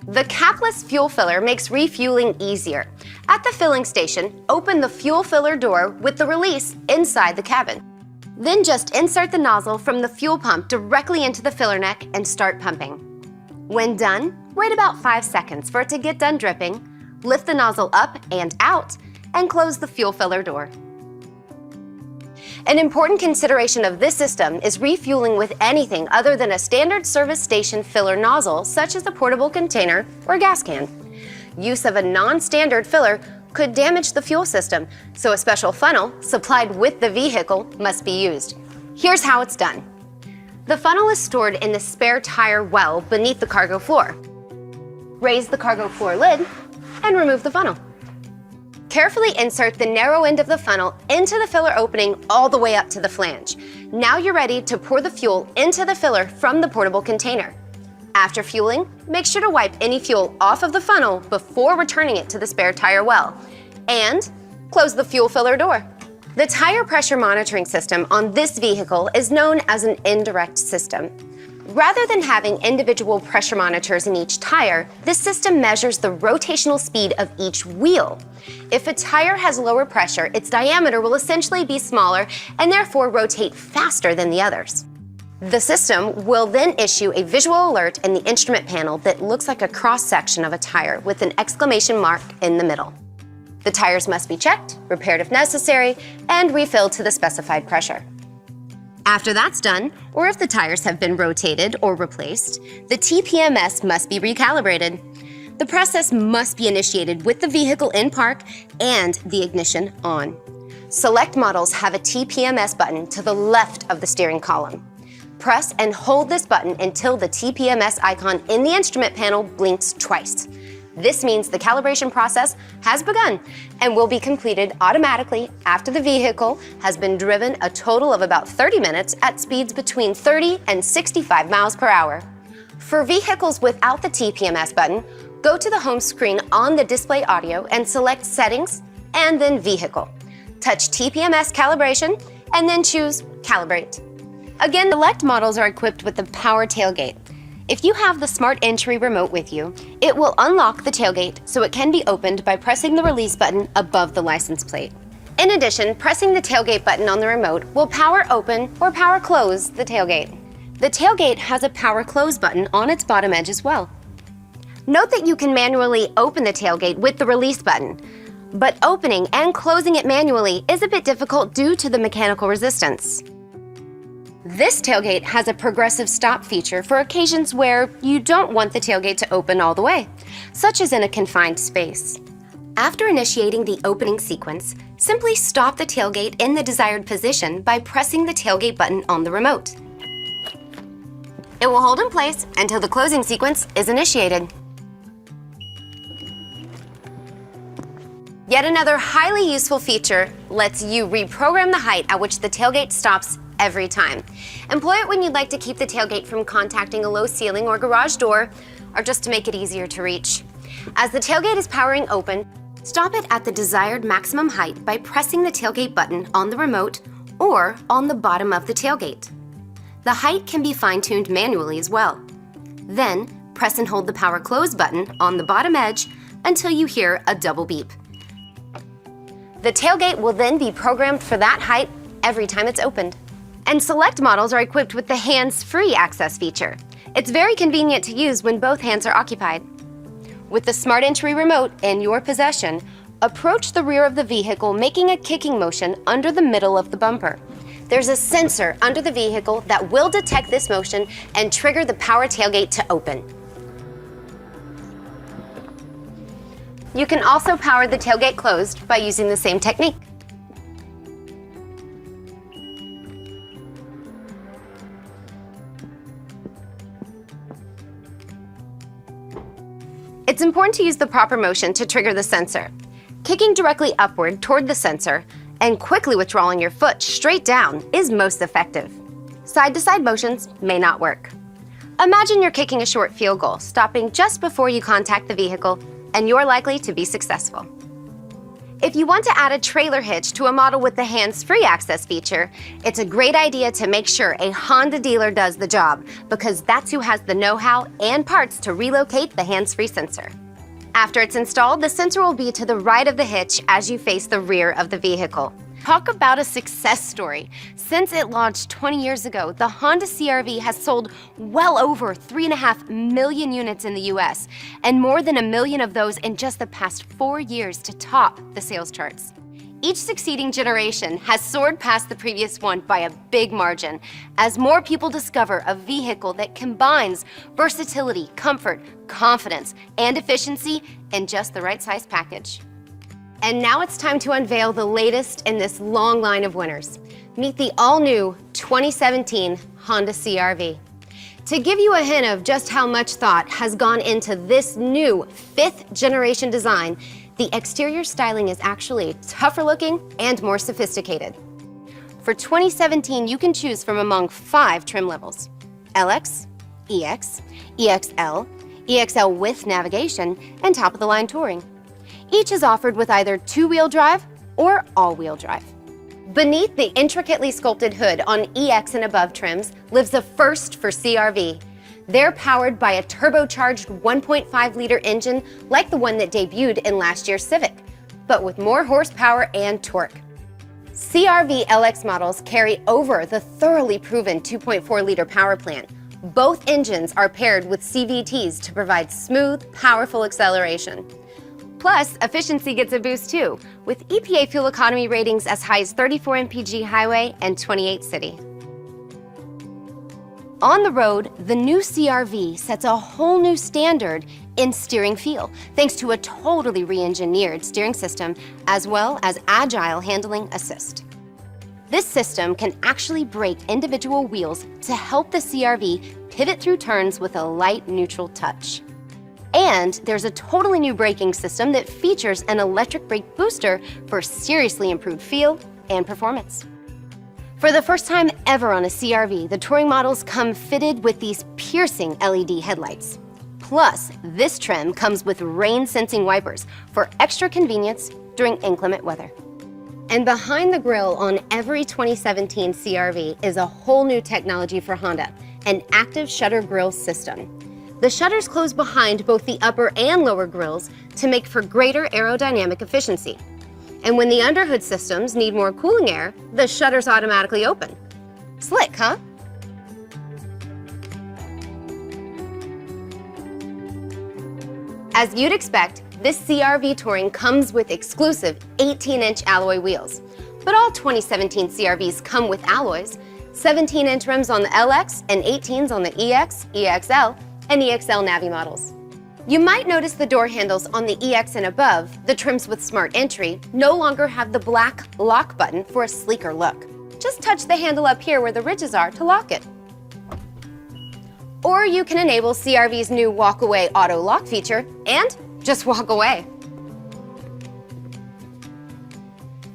The capless fuel filler makes refueling easier. At the filling station, open the fuel filler door with the release inside the cabin. Then just insert the nozzle from the fuel pump directly into the filler neck and start pumping. When done, wait about 5 seconds for it to get done dripping, lift the nozzle up and out, and close the fuel filler door. An important consideration of this system is refueling with anything other than a standard service station filler nozzle, such as a portable container or gas can. Use of a non-standard filler could damage the fuel system, so a special funnel supplied with the vehicle must be used. Here's how it's done. The funnel is stored in the spare tire well beneath the cargo floor. Raise the cargo floor lid and remove the funnel. Carefully insert the narrow end of the funnel into the filler opening all the way up to the flange. Now you're ready to pour the fuel into the filler from the portable container. After fueling, make sure to wipe any fuel off of the funnel before returning it to the spare tire well. And close the fuel filler door. The tire pressure monitoring system on this vehicle is known as an indirect system. Rather than having individual pressure monitors in each tire, this system measures the rotational speed of each wheel. If a tire has lower pressure, its diameter will essentially be smaller and therefore rotate faster than the others. The system will then issue a visual alert in the instrument panel that looks like a cross-section of a tire with an exclamation mark in the middle. The tires must be checked, repaired if necessary, and refilled to the specified pressure. After that's done, or if the tires have been rotated or replaced, the TPMS must be recalibrated. The process must be initiated with the vehicle in park and the ignition on. Select models have a TPMS button to the left of the steering column. Press and hold this button until the TPMS icon in the instrument panel blinks twice. This means the calibration process has begun and will be completed automatically after the vehicle has been driven a total of about 30 minutes at speeds between 30 and 65 miles per hour. For vehicles without the TPMS button, go to the home screen on the display audio and select Settings and then Vehicle. Touch TPMS Calibration and then choose Calibrate. Again, select models are equipped with the power tailgate. If you have the Smart Entry remote with you, it will unlock the tailgate so it can be opened by pressing the release button above the license plate. In addition, pressing the tailgate button on the remote will power open or power close the tailgate. The tailgate has a power close button on its bottom edge as well. Note that you can manually open the tailgate with the release button, but opening and closing it manually is a bit difficult due to the mechanical resistance. This tailgate has a progressive stop feature for occasions where you don't want the tailgate to open all the way, such as in a confined space. After initiating the opening sequence, simply stop the tailgate in the desired position by pressing the tailgate button on the remote. It will hold in place until the closing sequence is initiated. Yet another highly useful feature lets you reprogram the height at which the tailgate stops every time. Employ it when you'd like to keep the tailgate from contacting a low ceiling or garage door, or just to make it easier to reach. As the tailgate is powering open, stop it at the desired maximum height by pressing the tailgate button on the remote or on the bottom of the tailgate. The height can be fine-tuned manually as well. Then, press and hold the power close button on the bottom edge until you hear a double beep. The tailgate will then be programmed for that height every time it's opened. And select models are equipped with the hands-free access feature. It's very convenient to use when both hands are occupied. With the Smart Entry remote in your possession, approach the rear of the vehicle making a kicking motion under the middle of the bumper. There's a sensor under the vehicle that will detect this motion and trigger the power tailgate to open. You can also power the tailgate closed by using the same technique. It's important to use the proper motion to trigger the sensor. Kicking directly upward toward the sensor and quickly withdrawing your foot straight down is most effective. Side-to-side motions may not work. Imagine you're kicking a short field goal, stopping just before you contact the vehicle, and you're likely to be successful. If you want to add a trailer hitch to a model with the hands-free access feature, it's a great idea to make sure a Honda dealer does the job, because that's who has the know-how and parts to relocate the hands-free sensor. After it's installed, the sensor will be to the right of the hitch as you face the rear of the vehicle. Talk about a success story. Since it launched 20 years ago, the Honda CR-V has sold well over 3.5 million units in the US, and more than 1 million of those in just the past 4 years to top the sales charts. Each succeeding generation has soared past the previous one by a big margin, as more people discover a vehicle that combines versatility, comfort, confidence, and efficiency in just the right size package. And now it's time to unveil the latest in this long line of winners. Meet the all-new 2017 Honda CR-V. To give you a hint of just how much thought has gone into this new 5th generation design, the exterior styling is actually tougher looking and more sophisticated. For 2017, you can choose from among 5 trim levels: LX, EX, EXL, EXL with navigation, and top-of-the-line Touring. Each is offered with either 2-wheel drive or all-wheel drive. Beneath the intricately sculpted hood on EX and above trims lives a first for CR-V. They're powered by a turbocharged 1.5-liter engine like the one that debuted in last year's Civic, but with more horsepower and torque. CR-V LX models carry over the thoroughly proven 2.4-liter power plant. Both engines are paired with CVTs to provide smooth, powerful acceleration. Plus, efficiency gets a boost too, with EPA fuel economy ratings as high as 34 mpg highway and 28 city. On the road, the new CR-V sets a whole new standard in steering feel, thanks to a totally re-engineered steering system, as well as agile handling assist. This system can actually brake individual wheels to help the CR-V pivot through turns with a light neutral touch. And there's a totally new braking system that features an electric brake booster for seriously improved feel and performance. For the first time ever on a CR-V, the Touring models come fitted with these piercing LED headlights. Plus, this trim comes with rain-sensing wipers for extra convenience during inclement weather. And behind the grille on every 2017 CR-V is a whole new technology for Honda, an active shutter grille system. The shutters close behind both the upper and lower grilles to make for greater aerodynamic efficiency. And when the underhood systems need more cooling air, the shutters automatically open. Slick, huh? As you'd expect, this CR-V Touring comes with exclusive 18-inch alloy wheels. But all 2017 CR-Vs come with alloys, 17-inch rims on the LX and 18s on the EX, EXL, and EXL Navi models. You might notice the door handles on the EX and above, the trims with Smart Entry, no longer have the black lock button for a sleeker look. Just touch the handle up here where the ridges are to lock it. Or you can enable CR-V's new Walk Away Auto Lock feature and just walk away.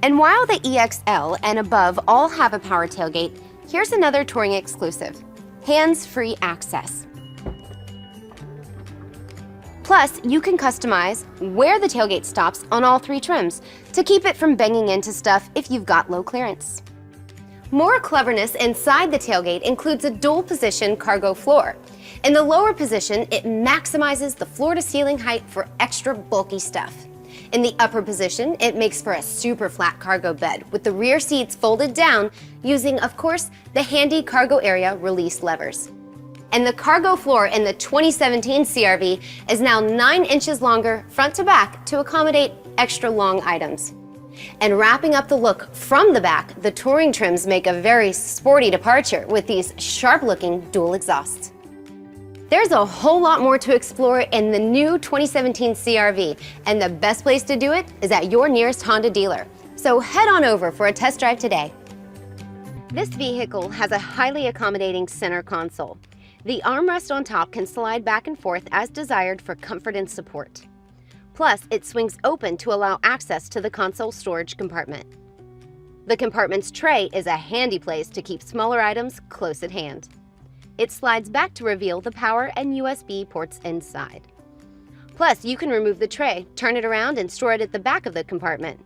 And while the EXL and above all have a power tailgate, here's another Touring exclusive: hands-free access. Plus, you can customize where the tailgate stops on all 3 trims to keep it from banging into stuff if you've got low clearance. More cleverness inside the tailgate includes a dual-position cargo floor. In the lower position, it maximizes the floor-to-ceiling height for extra bulky stuff. In the upper position, it makes for a super flat cargo bed with the rear seats folded down using, of course, the handy cargo area release levers. And the cargo floor in the 2017 CR-V is now 9 inches longer front to back to accommodate extra long items. And wrapping up the look from the back, the Touring trims make a very sporty departure with these sharp-looking dual exhausts. There's a whole lot more to explore in the new 2017 CR-V, and the best place to do it is at your nearest Honda dealer. So head on over for a test drive today. This vehicle has a highly accommodating center console. The armrest on top can slide back and forth as desired for comfort and support. Plus, it swings open to allow access to the console storage compartment. The compartment's tray is a handy place to keep smaller items close at hand. It slides back to reveal the power and USB ports inside. Plus, you can remove the tray, turn it around, and store it at the back of the compartment.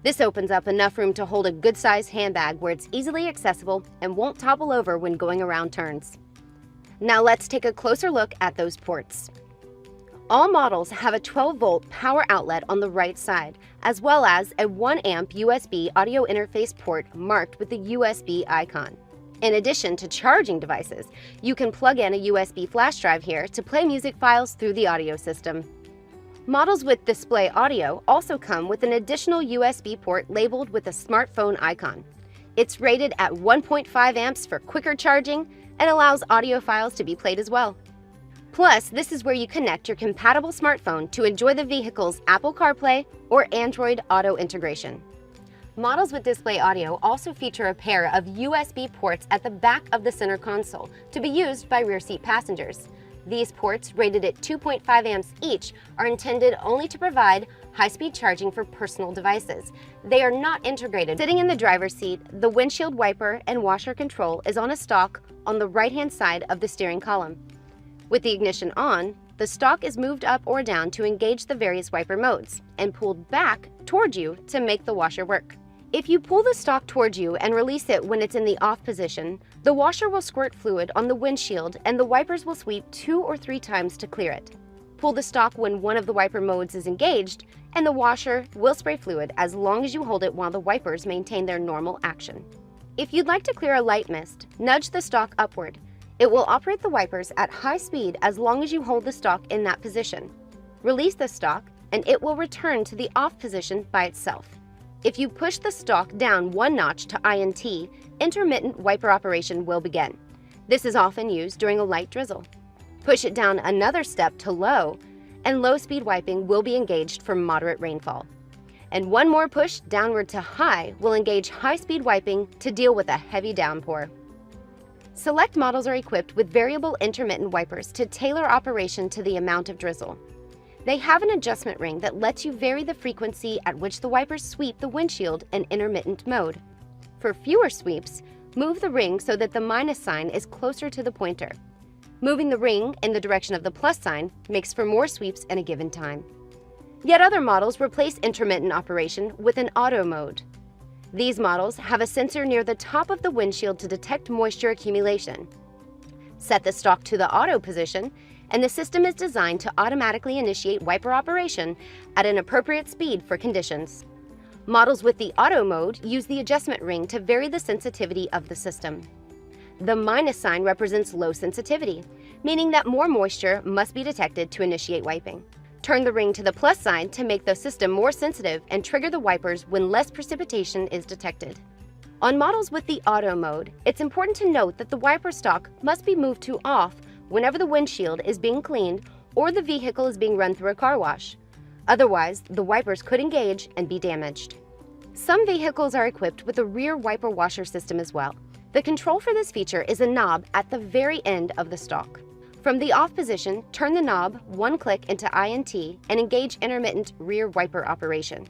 This opens up enough room to hold a good-sized handbag where it's easily accessible and won't topple over when going around turns. Now let's take a closer look at those ports. All models have a 12-volt power outlet on the right side, as well as a 1-amp USB audio interface port marked with the USB icon. In addition to charging devices, you can plug in a USB flash drive here to play music files through the audio system. Models with display audio also come with an additional USB port labeled with a smartphone icon. It's rated at 1.5 amps for quicker charging and allows audio files to be played as well. Plus, this is where you connect your compatible smartphone to enjoy the vehicle's Apple CarPlay or Android Auto integration. Models with display audio also feature a pair of USB ports at the back of the center console to be used by rear seat passengers. These ports, rated at 2.5 amps each, are intended only to provide high-speed charging for personal devices. They are not integrated. Sitting in the driver's seat, the windshield wiper and washer control is on a stalk on the right-hand side of the steering column. With the ignition on, the stalk is moved up or down to engage the various wiper modes and pulled back toward you to make the washer work. If you pull the stalk towards you and release it when it's in the off position, the washer will squirt fluid on the windshield and the wipers will sweep 2 or 3 times to clear it. Pull the stalk when one of the wiper modes is engaged, and the washer will spray fluid as long as you hold it while the wipers maintain their normal action. If you'd like to clear a light mist, nudge the stalk upward. It will operate the wipers at high speed as long as you hold the stalk in that position. Release the stalk, and it will return to the off position by itself. If you push the stalk down 1 notch to INT, intermittent wiper operation will begin. This is often used during a light drizzle. Push it down another step to low, and low-speed wiping will be engaged for moderate rainfall. And one more push downward to high will engage high-speed wiping to deal with a heavy downpour. Select models are equipped with variable intermittent wipers to tailor operation to the amount of drizzle. They have an adjustment ring that lets you vary the frequency at which the wipers sweep the windshield in intermittent mode. For fewer sweeps, move the ring so that the minus sign is closer to the pointer. Moving the ring in the direction of the plus sign makes for more sweeps in a given time. Yet other models replace intermittent operation with an auto mode. These models have a sensor near the top of the windshield to detect moisture accumulation. Set the stalk to the auto position, and the system is designed to automatically initiate wiper operation at an appropriate speed for conditions. Models with the auto mode use the adjustment ring to vary the sensitivity of the system. The minus sign represents low sensitivity, meaning that more moisture must be detected to initiate wiping. Turn the ring to the plus sign to make the system more sensitive and trigger the wipers when less precipitation is detected. On models with the auto mode, it's important to note that the wiper stalk must be moved to off whenever the windshield is being cleaned or the vehicle is being run through a car wash. Otherwise, the wipers could engage and be damaged. Some vehicles are equipped with a rear wiper washer system as well. The control for this feature is a knob at the very end of the stalk. From the off position, turn the knob 1 click into INT and engage intermittent rear wiper operation.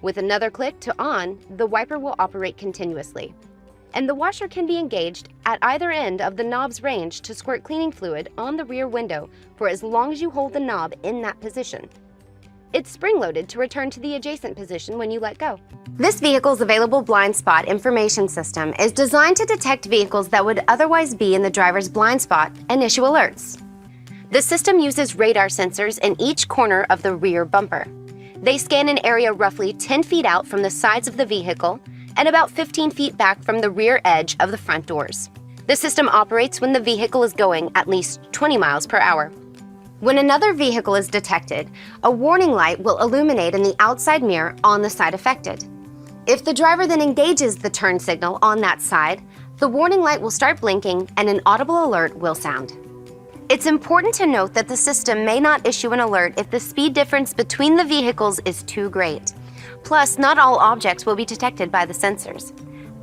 With another click to on, the wiper will operate continuously. And the washer can be engaged at either end of the knob's range to squirt cleaning fluid on the rear window for as long as you hold the knob in that position. It's spring-loaded to return to the adjacent position when you let go. This vehicle's available blind spot information system is designed to detect vehicles that would otherwise be in the driver's blind spot and issue alerts. The system uses radar sensors in each corner of the rear bumper. They scan an area roughly 10 feet out from the sides of the vehicle and about 15 feet back from the rear edge of the front doors. The system operates when the vehicle is going at least 20 miles per hour. When another vehicle is detected, a warning light will illuminate in the outside mirror on the side affected. If the driver then engages the turn signal on that side, the warning light will start blinking and an audible alert will sound. It's important to note that the system may not issue an alert if the speed difference between the vehicles is too great. Plus, not all objects will be detected by the sensors.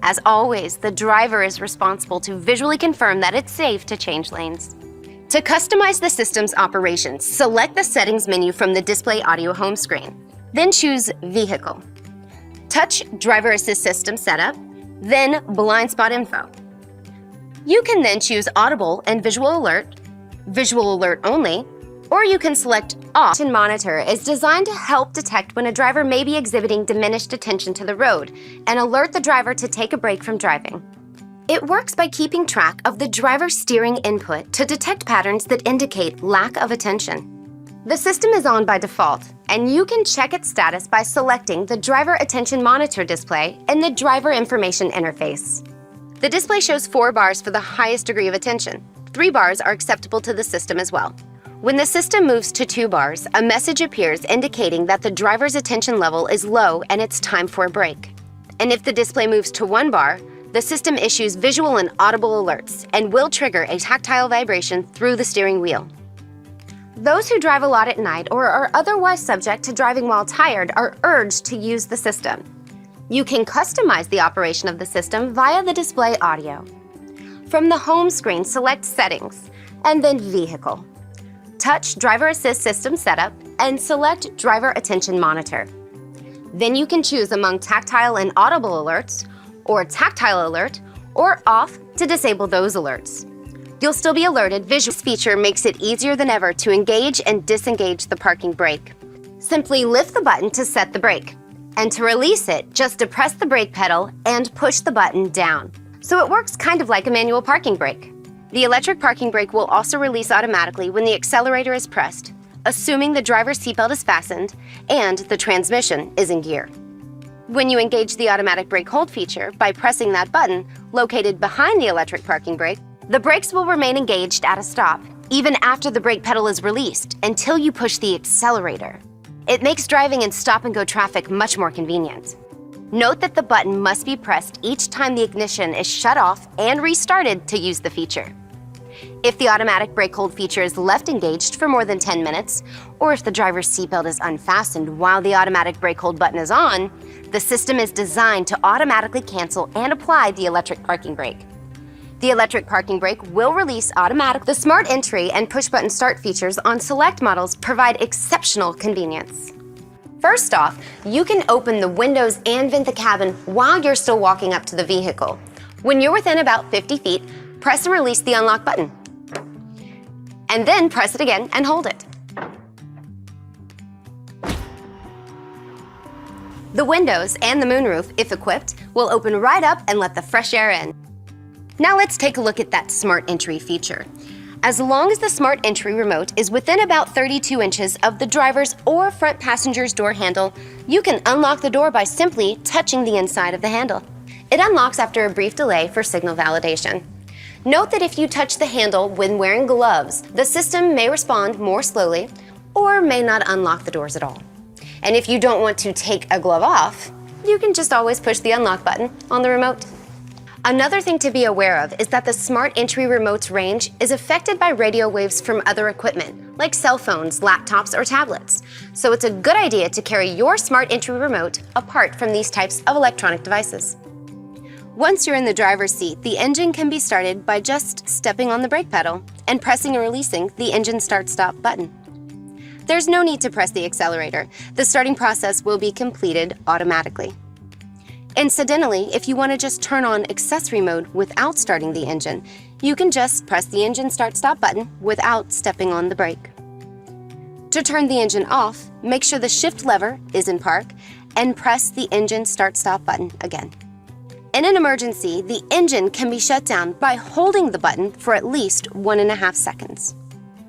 As always, the driver is responsible to visually confirm that it's safe to change lanes. To customize the system's operations, select the Settings menu from the Display Audio home screen. Then choose Vehicle. Touch Driver Assist System Setup, then Blind Spot Info. You can then choose Audible and Visual Alert only, Or you can select Off. Attention Monitor is designed to help detect when a driver may be exhibiting diminished attention to the road and alert the driver to take a break from driving. It works by keeping track of the driver's steering input to detect patterns that indicate lack of attention. The system is on by default, and you can check its status by selecting the Driver Attention Monitor display in the Driver Information interface. The display shows 4 bars for the highest degree of attention. 3 bars are acceptable to the system as well. When the system moves to 2 bars, a message appears indicating that the driver's attention level is low and it's time for a break. And if the display moves to 1 bar, the system issues visual and audible alerts and will trigger a tactile vibration through the steering wheel. Those who drive a lot at night or are otherwise subject to driving while tired are urged to use the system. You can customize the operation of the system via the display audio. From the home screen, select Settings and then Vehicle. Touch Driver Assist System Setup and select Driver Attention Monitor. Then you can choose among tactile and audible alerts, or tactile alert, or off to disable those alerts. You'll still be alerted. This feature makes it easier than ever to engage and disengage the parking brake. Simply lift the button to set the brake, and to release it, just depress the brake pedal and push the button down. So it works kind of like a manual parking brake. The electric parking brake will also release automatically when the accelerator is pressed, assuming the driver's seatbelt is fastened and the transmission is in gear. When you engage the automatic brake hold feature by pressing that button located behind the electric parking brake, the brakes will remain engaged at a stop, even after the brake pedal is released, until you push the accelerator. It makes driving in stop-and-go traffic much more convenient. Note that the button must be pressed each time the ignition is shut off and restarted to use the feature. If the automatic brake hold feature is left engaged for more than 10 minutes, or if the driver's seatbelt is unfastened while the automatic brake hold button is on, the system is designed to automatically cancel and apply the electric parking brake. The electric parking brake will release automatically. The smart entry and push-button start features on select models provide exceptional convenience. First off, you can open the windows and vent the cabin while you're still walking up to the vehicle. When you're within about 50 feet, press and release the unlock button. And then press it again and hold it. The windows and the moonroof, if equipped, will open right up and let the fresh air in. Now let's take a look at that smart entry feature. As long as the smart entry remote is within about 32 inches of the driver's or front passenger's door handle, you can unlock the door by simply touching the inside of the handle. It unlocks after a brief delay for signal validation. Note that if you touch the handle when wearing gloves, the system may respond more slowly or may not unlock the doors at all. And if you don't want to take a glove off, you can just always push the unlock button on the remote. Another thing to be aware of is that the smart entry remote's range is affected by radio waves from other equipment, like cell phones, laptops, or tablets. So it's a good idea to carry your smart entry remote apart from these types of electronic devices. Once you're in the driver's seat, the engine can be started by just stepping on the brake pedal and pressing and releasing the engine start-stop button. There's no need to press the accelerator. The starting process will be completed automatically. Incidentally, if you want to just turn on accessory mode without starting the engine, you can just press the engine start-stop button without stepping on the brake. To turn the engine off, make sure the shift lever is in park and press the engine start-stop button again. In an emergency, the engine can be shut down by holding the button for at least 1.5 seconds.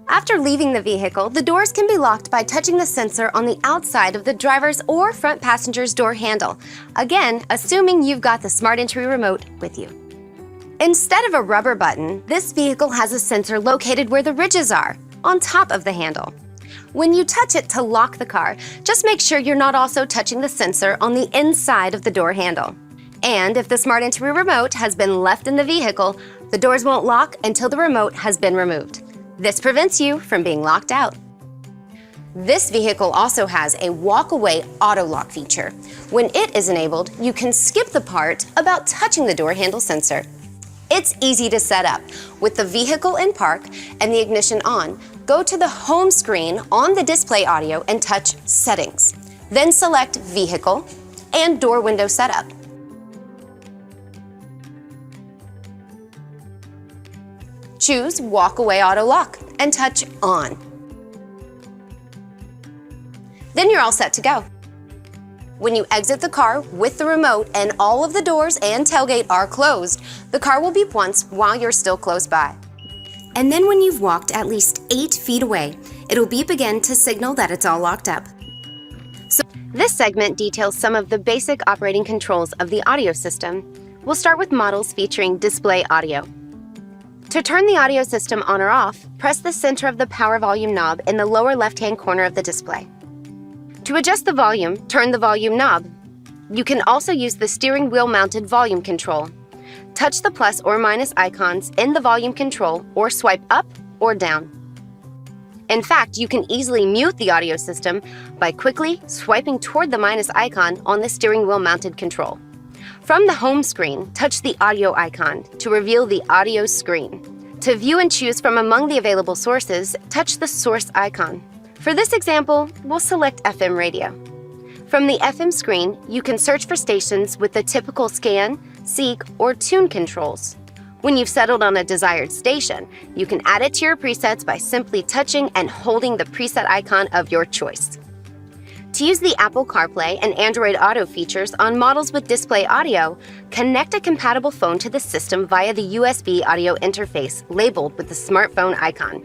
After leaving the vehicle, the doors can be locked by touching the sensor on the outside of the driver's or front passenger's door handle, again, assuming you've got the smart entry remote with you. Instead of a rubber button, this vehicle has a sensor located where the ridges are, on top of the handle. When you touch it to lock the car, just make sure you're not also touching the sensor on the inside of the door handle. And if the smart entry remote has been left in the vehicle, the doors won't lock until the remote has been removed. This prevents you from being locked out. This vehicle also has a walk-away auto lock feature. When it is enabled, you can skip the part about touching the door handle sensor. It's easy to set up. With the vehicle in park and the ignition on, go to the home screen on the display audio and touch Settings. Then select Vehicle and Door Window Setup. Choose Walk Away Auto Lock and touch On. Then you're all set to go. When you exit the car with the remote and all of the doors and tailgate are closed, the car will beep once while you're still close by. And then when you've walked at least 8 feet away, it'll beep again to signal that it's all locked up. So this segment details some of the basic operating controls of the audio system. We'll start with models featuring display audio. To turn the audio system on or off, press the center of the power volume knob in the lower left-hand corner of the display. To adjust the volume, turn the volume knob. You can also use the steering wheel mounted volume control. Touch the plus or minus icons in the volume control or swipe up or down. In fact, you can easily mute the audio system by quickly swiping toward the minus icon on the steering wheel mounted control. From the home screen, touch the audio icon to reveal the audio screen. To view and choose from among the available sources, touch the source icon. For this example, we'll select FM radio. From the FM screen, you can search for stations with the typical scan, seek, or tune controls. When you've settled on a desired station, you can add it to your presets by simply touching and holding the preset icon of your choice. To use the Apple CarPlay and Android Auto features on models with display audio, connect a compatible phone to the system via the USB audio interface labeled with the smartphone icon.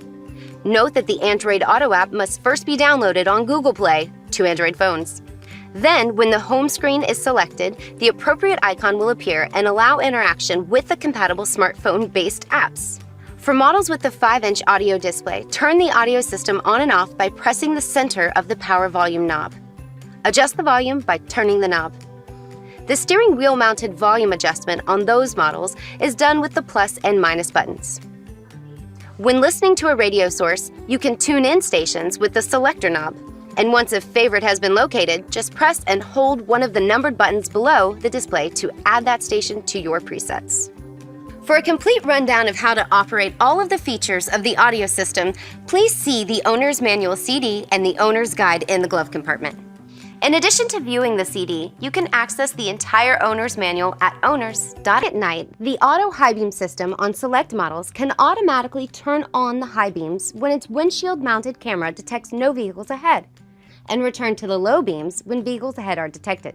Note that the Android Auto app must first be downloaded on Google Play to Android phones. Then, when the home screen is selected, the appropriate icon will appear and allow interaction with the compatible smartphone-based apps. For models with the 5-inch audio display, turn the audio system on and off by pressing the center of the power volume knob. Adjust the volume by turning the knob. The steering wheel mounted volume adjustment on those models is done with the plus and minus buttons. When listening to a radio source, you can tune in stations with the selector knob. And once a favorite has been located, just press and hold one of the numbered buttons below the display to add that station to your presets. For a complete rundown of how to operate all of the features of the audio system, please see the Owner's Manual CD and the Owner's Guide in the glove compartment. In addition to viewing the CD, you can access the entire Owner's Manual at owners.com. At night, the auto high beam system on select models can automatically turn on the high beams when its windshield mounted camera detects no vehicles ahead, and return to the low beams when vehicles ahead are detected.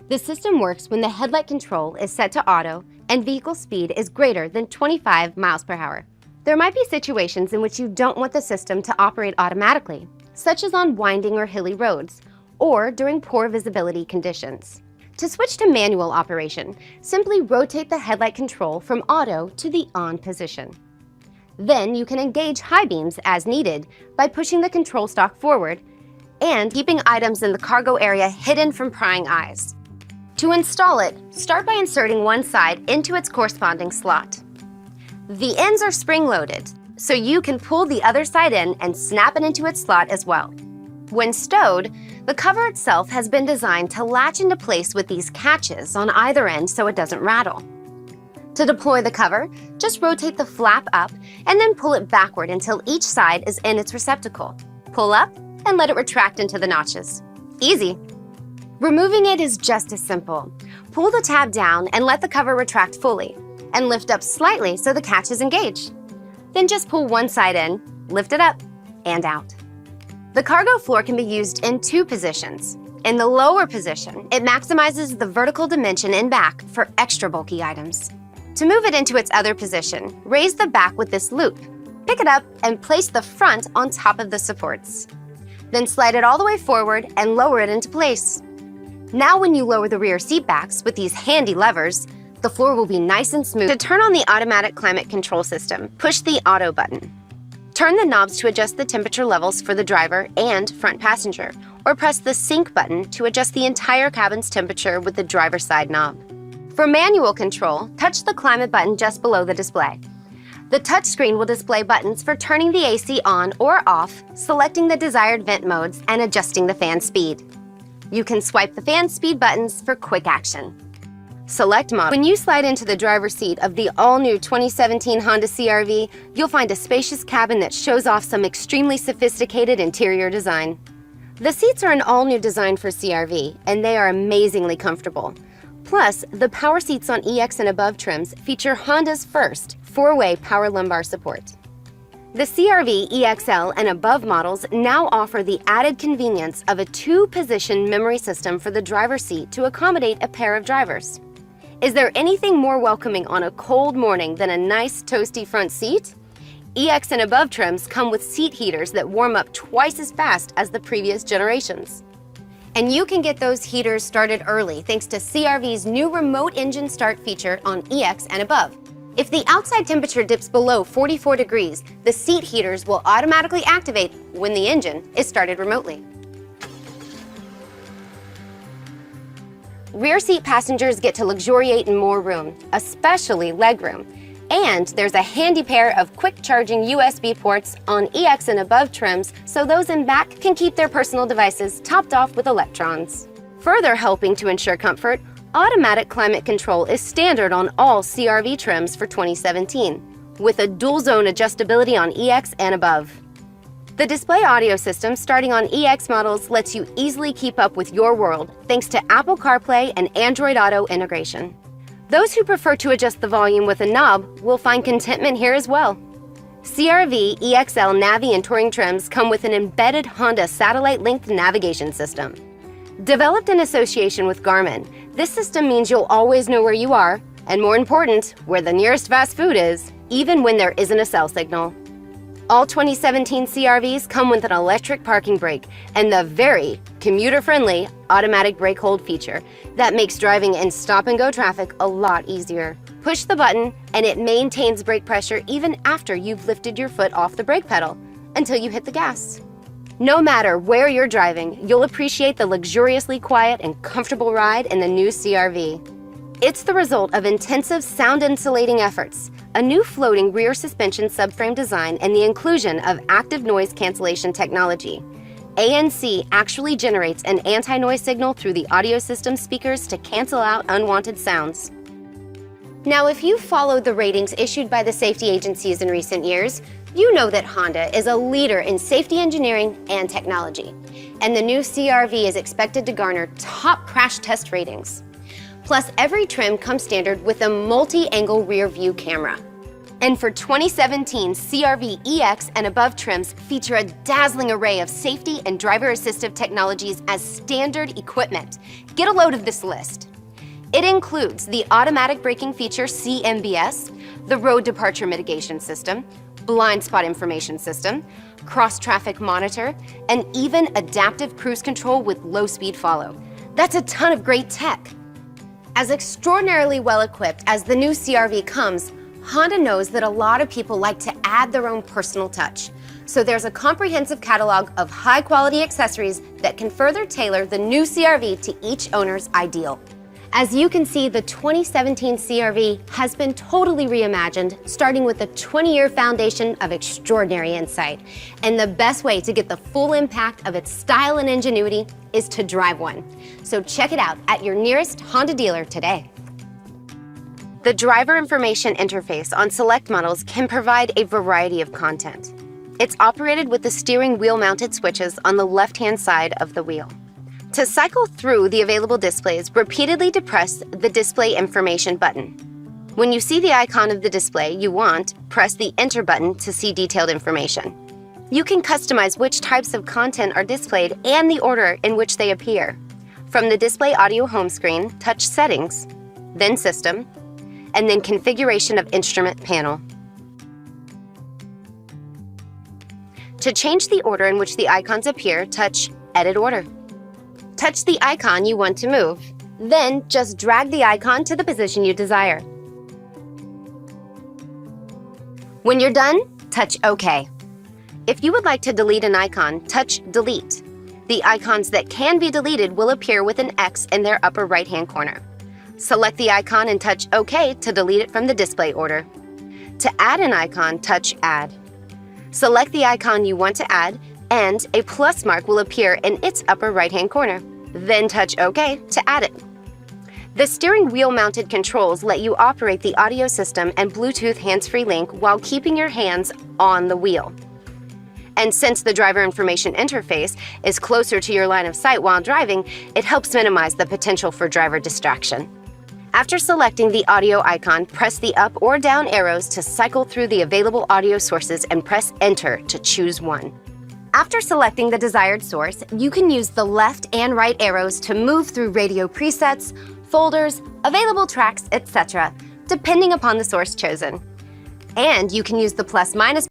The system works when the headlight control is set to auto and vehicle speed is greater than 25 miles per hour. There might be situations in which you don't want the system to operate automatically, such as on winding or hilly roads, or during poor visibility conditions. To switch to manual operation, simply rotate the headlight control from auto to the on position. Then you can engage high beams as needed by pushing the control stalk forward and keeping items in the cargo area hidden from prying eyes. To install it, start by inserting one side into its corresponding slot. The ends are spring-loaded, so you can pull the other side in and snap it into its slot as well. When stowed, the cover itself has been designed to latch into place with these catches on either end so it doesn't rattle. To deploy the cover, just rotate the flap up and then pull it backward until each side is in its receptacle. Pull up and let it retract into the notches. Easy. Removing it is just as simple. Pull the tab down and let the cover retract fully, and lift up slightly so the catch is engaged. Then just pull one side in, lift it up, and out. The cargo floor can be used in 2 positions. In the lower position, it maximizes the vertical dimension in back for extra bulky items. To move it into its other position, raise the back with this loop. Pick it up and place the front on top of the supports. Then slide it all the way forward and lower it into place. Now when you lower the rear seat backs with these handy levers, the floor will be nice and smooth. To turn on the automatic climate control system, push the auto button. Turn the knobs to adjust the temperature levels for the driver and front passenger, or press the sync button to adjust the entire cabin's temperature with the driver's side knob. For manual control, touch the climate button just below the display. The touchscreen will display buttons for turning the AC on or off, selecting the desired vent modes, and adjusting the fan speed. You can swipe the fan speed buttons for quick action. Select model. When you slide into the driver's seat of the all-new 2017 Honda CR-V, you'll find a spacious cabin that shows off some extremely sophisticated interior design. The seats are an all-new design for CR-V, and they are amazingly comfortable. Plus, the power seats on EX and above trims feature Honda's first 4-way power lumbar support. The CR-V EXL and above models now offer the added convenience of a two-position memory system for the driver's seat to accommodate a pair of drivers. Is there anything more welcoming on a cold morning than a nice toasty front seat? EX and above trims come with seat heaters that warm up twice as fast as the previous generations. And you can get those heaters started early thanks to CR-V's new remote engine start feature on EX and above. If the outside temperature dips below 44 degrees, the seat heaters will automatically activate when the engine is started remotely. Rear seat passengers get to luxuriate in more room, especially legroom. And there's a handy pair of quick-charging USB ports on EX and above trims so those in back can keep their personal devices topped off with electrons. Further helping to ensure comfort, automatic climate control is standard on all CR-V trims for 2017, with a dual-zone adjustability on EX and above. The display audio system starting on EX models lets you easily keep up with your world thanks to Apple CarPlay and Android Auto integration. Those who prefer to adjust the volume with a knob will find contentment here as well. CR-V, EXL, Navi, and Touring trims come with an embedded Honda satellite-linked navigation system. Developed in association with Garmin, this system means you'll always know where you are, and more important, where the nearest fast food is, even when there isn't a cell signal. All 2017 CR-Vs come with an electric parking brake and the very commuter-friendly automatic brake hold feature that makes driving in stop-and-go traffic a lot easier. Push the button and it maintains brake pressure even after you've lifted your foot off the brake pedal until you hit the gas. No matter where you're driving, you'll appreciate the luxuriously quiet and comfortable ride in the new CR-V. It's the result of intensive sound-insulating efforts, a new floating rear suspension subframe design, and the inclusion of active noise cancellation technology. ANC actually generates an anti-noise signal through the audio system speakers to cancel out unwanted sounds. Now, if you've followed the ratings issued by the safety agencies in recent years, you know that Honda is a leader in safety engineering and technology, and the new CR-V is expected to garner top crash test ratings. Plus, every trim comes standard with a multi-angle rear view camera. And for 2017, CR-V EX and above trims feature a dazzling array of safety and driver assistive technologies as standard equipment. Get a load of this list. It includes the automatic braking feature CMBS, the road departure mitigation system, blind spot information system, cross-traffic monitor, and even adaptive cruise control with low-speed follow. That's a ton of great tech. As extraordinarily well-equipped as the new CR-V comes, Honda knows that a lot of people like to add their own personal touch. So there's a comprehensive catalog of high-quality accessories that can further tailor the new CR-V to each owner's ideal. As you can see, the 2017 CR-V has been totally reimagined, starting with a 20-year foundation of extraordinary insight. And the best way to get the full impact of its style and ingenuity is to drive one. So check it out at your nearest Honda dealer today. The driver information interface on select models can provide a variety of content. It's operated with the steering wheel-mounted switches on the left-hand side of the wheel. To cycle through the available displays, repeatedly depress the Display Information button. When you see the icon of the display you want, press the Enter button to see detailed information. You can customize which types of content are displayed and the order in which they appear. From the Display Audio home screen, touch Settings, then System, and then Configuration of Instrument panel. To change the order in which the icons appear, touch Edit Order. Touch the icon you want to move, then just drag the icon to the position you desire. When you're done, touch OK. If you would like to delete an icon, touch Delete. The icons that can be deleted will appear with an X in their upper right-hand corner. Select the icon and touch OK to delete it from the display order. To add an icon, touch Add. Select the icon you want to add, and a plus mark will appear in its upper right-hand corner. Then touch OK to add it. The steering wheel-mounted controls let you operate the audio system and Bluetooth hands-free link while keeping your hands on the wheel. And since the driver information interface is closer to your line of sight while driving, it helps minimize the potential for driver distraction. After selecting the audio icon, press the up or down arrows to cycle through the available audio sources and press Enter to choose one. After selecting the desired source, you can use the left and right arrows to move through radio presets, folders, available tracks, etc., depending upon the source chosen. And you can use the plus-minus